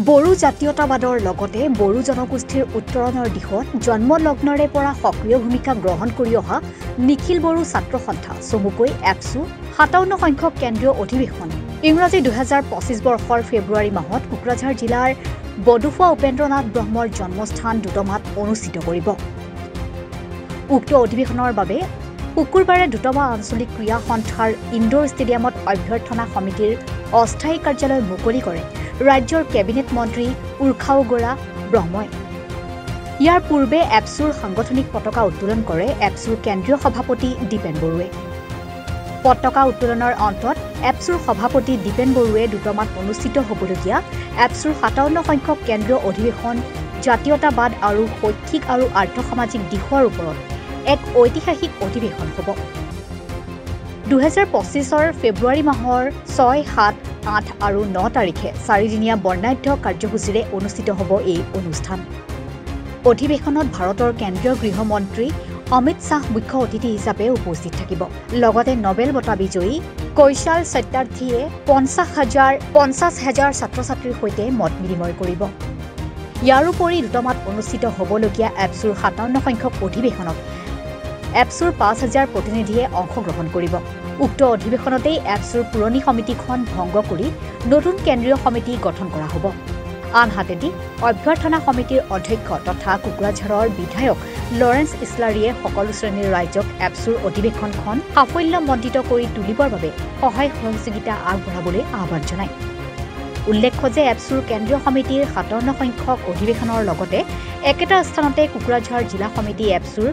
বড়ো জাতীয়তাবাদৰ লগতে বড়ো জনগোষ্ঠীৰ উত্তৰণৰ দিশত জন্মলগ্নৰে পৰা সক্ৰিয় ভূমিকা গ্ৰহণ কৰি অহা নিখিল বড়ো ছাত্ৰ সন্থা চমুকৈ এপছু 57 সংখ্যক কেন্দ্ৰীয় অধিৱেশন ইংৰাজী 2025 বৰ্ষৰ ফেব্ৰুৱাৰী মাহত কোকৰাঝাৰ জিলাৰ বডুফুৱা উপেন্দ্ৰনাথ ব্ৰহ্মৰ জন্মস্থান দুটমাত অনুষ্ঠিত কৰিব। উক্ত অধিৱেশনৰ বাবে শুকুৰবাৰে দুটমা আঞ্চলিক ক্ৰীড়া সন্থাৰ ইনডোৰ ষ্টেডিয়ামত অভ্যৰ্থনা সমিতিৰ অস্থায়ী কাৰ্যালয় মুকলি কৰে ৰাজ্যৰ কেবিনেট মন্ত্ৰী উৰ্খাও গৰা ব্ৰহ্মই। ইয়াৰ পূৰ্বে এপছুৰ সাংগঠনিক পতাকা উত্তোলন কৰে এপছুৰ কেন্দ্ৰীয় সভাপতি দীপেন বড়োৱে। পতাকা উত্তোলনৰ অন্তত এপছুৰ সভাপতি দীপেন বড়োৱে দুটমাত অনুষ্ঠিত হ'বলগীয়া এপছুৰ 57 সংখ্যক কেন্দ্ৰীয় অধিৱেশন জাতীয়তাবাদ আৰু শৈক্ষিক আৰু আৰ্থসামাজিক দিশৰ ওপৰত এক ঐতিহাসিক অধিৱেশন হ'ব। 2025 ফেব্ৰুৱাৰী মাহৰ 6, 7, 8 আৰু 9 তাৰিখে 4দিনীয়া বৰ্ণাঢ্য কাৰ্যসূচীৰে অনুষ্ঠিত হ'ব এই অনুষ্ঠান। অধিৱেশনত ভাৰতৰ কেন্দ্ৰীয় গৃহমন্ত্ৰী অমিত শ্বাহ মুখ্য অতিথি হিচাপে উপস্থিত থাকিব। লগতে নোবেল বঁটা বিজয়ী কৈশাল সত্যাৰ্থীয়ে 50,000 ছাত্ৰ-ছাত্ৰীৰ সৈতে মত বিনিময় কৰিব। ইয়াৰ উপৰি দুটমাত অনুষ্ঠিত হ'বলগীয়া এপছুৰ 57 সংখ্যক অধিৱেশনত এপছুৰ 5,000 প্ৰতিনিধিয়ে অংশগ্ৰহণ কৰিব। উক্ত অধিৱেশনতেই এপছুৰ পুৰণি সমিতিখন ভংগ কৰি নতুন কেন্দ্ৰীয় সমিতি গঠন কৰা হ'ব। আনহাতেদি অভ্যৰ্থনা সমিতিৰ অধ্যক্ষ তথা কোকৰাঝাৰৰ বিধায়ক লৰেন্স ইছলাৰীয়ে সকলো শ্ৰেণীৰ ৰাইজক এপছুৰ অধিৱেশনখন সাফল্যমণ্ডিত কৰি তুলিবৰ বাবে সহায় সহযোগিতা আগবঢ়াবলৈ আহ্বান জনায়। উল্লেখ্য যে এপছুৰ কেন্দ্ৰীয় সমিতিৰ 57 সংখ্যক অধিৱেশনৰ লগতে একেটা স্থানতে কোকৰাঝাৰ জিলা সমিতি এপছুৰ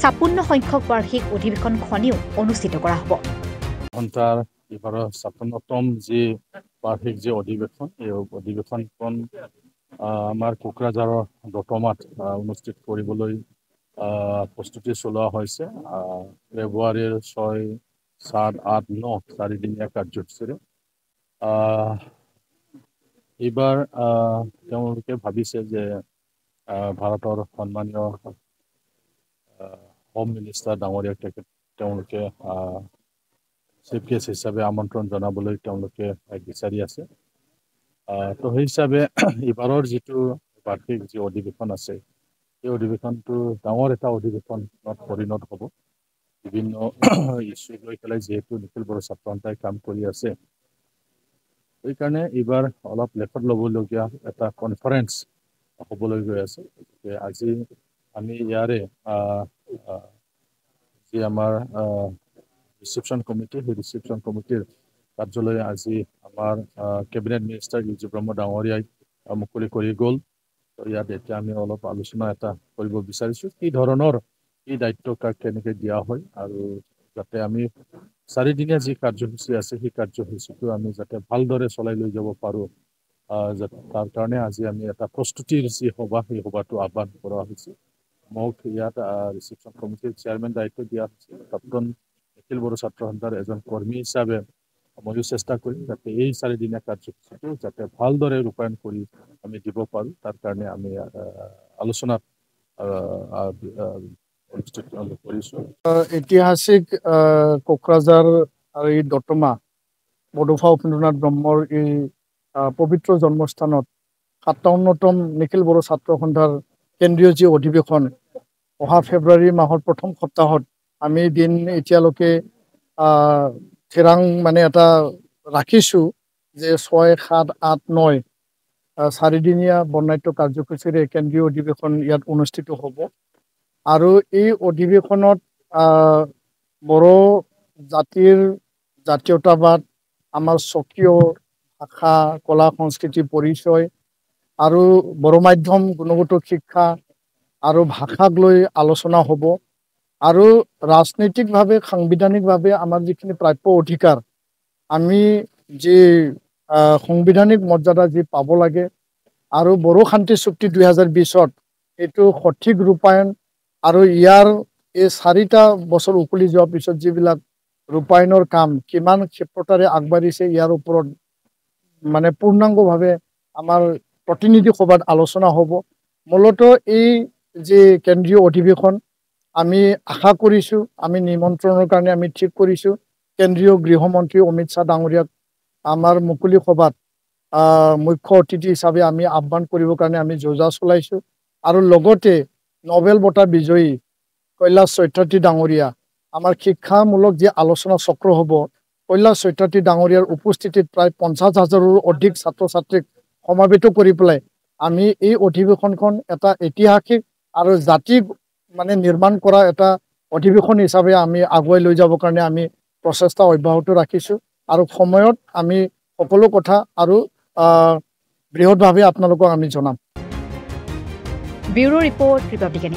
56 সংখ্যক বাৰ্ষিক অধিৱেশনখনিও অনুষ্ঠিত কৰা হ'ব। এবাৰৰ 56তম যি বাৰ্ষিক যি অধিৱেশন এই অধিৱেশনখন আমাৰ কোকৰাঝাৰৰ দতমাত অনুষ্ঠিত কৰিবলৈ প্ৰস্তুতি চলোৱা হৈছে। ফেব্ৰুৱাৰীৰ 6, 7, 8, 9 4দিনীয়া কাৰ্যসূচীৰে এইবাৰ তেওঁলোকে ভাবিছে যে ভাৰতৰ সন্মানীয় হোম মিনিষ্টাৰ ডাঙৰীয়াক তেওঁলোকে চিফ গেষ্ট হিচাপে আমন্ত্ৰণ জনাবলৈ তেওঁলোকে বিচাৰি আছে। তো সেই হিচাপে এইবাৰৰ যিটো বাৰ্ষিক যি অধিৱেশন আছে এই অধিৱেশনটো ডাঙৰ এটা অধিৱেশনত পৰিণত হ'ব। বিভিন্ন ইছ্যু লৈ পেলাই যিহেতু নিখিল বড়ো ছাত্ৰ সন্থাই কাম কৰি আছে, সেইকাৰণে এইবাৰ অলপ লেখত ল'বলগীয়া এটা কনফাৰেন্স হ'বলৈ গৈ আছে। গতিকে আজি আমি ইয়াৰে যি আমাৰ ৰিচিপশ্যন কমিটি, সেই ৰিচিপশ্যন কমিটিৰ কাৰ্যালয়ে আজি আমাৰ কেবিনেট মিনিষ্টাৰ ইউ জি ব্ৰহ্ম ডাঙৰীয়াই মুকলি কৰি গ'ল। তো ইয়াত এতিয়া আমি অলপ আলোচনা এটা কৰিব বিচাৰিছোঁ কি ধৰণৰ কি দায়িত্ব কাক কেনেকৈ দিয়া হয়, আৰু যাতে আমি 4দিনীয়া যি কাৰ্যসূচী আছে সেই কাৰ্যসূচীটো আমি যাতে ভালদৰে চলাই লৈ যাব পাৰোঁ, তাৰ কাৰণে আজি আমি এটা প্ৰস্তুতিৰ যি সভা সেই সভাটো আহ্বান কৰা হৈছে। মোক ইয়াত ৰিচিপশ্যন কমিটিৰ চেয়াৰমেন দায়িত্ব দিয়া হৈছে। প্ৰাক্তন নিখিল বড়ো ছাত্ৰ সন্থাৰ এজন কৰ্মী হিচাপে ময়ো চেষ্টা কৰিম যাতে এই 4দিনীয়া কাৰ্যসূচীটো যাতে ভালদৰে ৰূপায়ণ কৰি আমি দিব পাৰোঁ, তাৰ কাৰণে আমি আলোচনাত অনুষ্ঠিত কৰিছোঁ। ঐতিহাসিক কোকৰাঝাৰ আৰু এই দতমা বডুফুৱা উপেন্দ্ৰনাথ ব্ৰহ্মৰ এই পবিত্ৰ জন্মস্থানত 57তম নিখিল বড়ো ছাত্ৰ সন্থাৰ কেন্দ্ৰীয় যি অধিৱেশন অহা ফেব্ৰুৱাৰী মাহৰ প্ৰথম সপ্তাহত আমি দিন এতিয়ালৈকে ঠিৰাং মানে এটা ৰাখিছোঁ যে 6, 7, 8, 9 4দিনীয়া বৰ্ণাঢ্য কাৰ্যসূচীৰে কেন্দ্ৰীয় অধিৱেশন ইয়াত অনুষ্ঠিত হ'ব। আৰু এই অধিৱেশনত বড়ো জাতিৰ জাতীয়তাবাদ, আমাৰ স্বকীয় ভাষা, কলা সংস্কৃতি পৰিচয় আৰু বড়ো মাধ্যম গুণগত শিক্ষা আৰু ভাষাক লৈ আলোচনা হ'ব। আৰু ৰাজনৈতিকভাৱে সাংবিধানিকভাৱে আমাৰ যিখিনি প্ৰাপ্য অধিকাৰ আমি যি সাংবিধানিক মৰ্যাদা যি পাব লাগে আৰু বড়ো শান্তি চুক্তি 2020ত এইটো সঠিক ৰূপায়ণ আৰু ইয়াৰ এই 4টা বছৰ উকলি যোৱাৰ পিছত যিবিলাক ৰূপায়ণৰ কাম কিমান ক্ষিপ্ৰতাৰে আগবাঢ়িছে ইয়াৰ ওপৰত মানে পূৰ্ণাংগভাৱে আমাৰ প্ৰতিনিধি সভাত আলোচনা হ'ব। মূলতঃ এই যে কেন্দ্ৰীয় অধিৱেশন আমি আশা কৰিছোঁ, আমি নিমন্ত্ৰণৰ কাৰণে আমি ঠিক কৰিছোঁ কেন্দ্ৰীয় গৃহমন্ত্ৰী অমিত শ্বাহ ডাঙৰীয়াক আমাৰ মুকলি সভাত মুখ্য অতিথি হিচাপে আমি আহ্বান কৰিবৰ কাৰণে আমি যোজা চলাইছোঁ আৰু লগতে নোবেল বঁটা বিজয়ী কৈলাশ সত্যাৰ্থী ডাঙৰীয়া আমাৰ শিক্ষামূলক যি আলোচনা চক্ৰ হ'ব কৈলাশ সত্যাৰ্থী ডাঙৰীয়াৰ উপস্থিতিত প্ৰায় 50,000ৰো অধিক ছাত্ৰ ছাত্ৰীক সমাবেত কৰি পেলাই আমি এই অধিৱেশনখন এটা ঐতিহাসিক আৰু জাতিক মানে নিৰ্মাণ কৰা এটা অধিৱেশন হিচাপে আমি আগুৱাই লৈ যাবৰ কাৰণে আমি প্ৰচেষ্টা অব্যাহত ৰাখিছোঁ আৰু সময়ত আমি সকলো কথা আৰু বৃহৎভাৱে আপোনালোকক আমি জনাম। Bureau report Republican.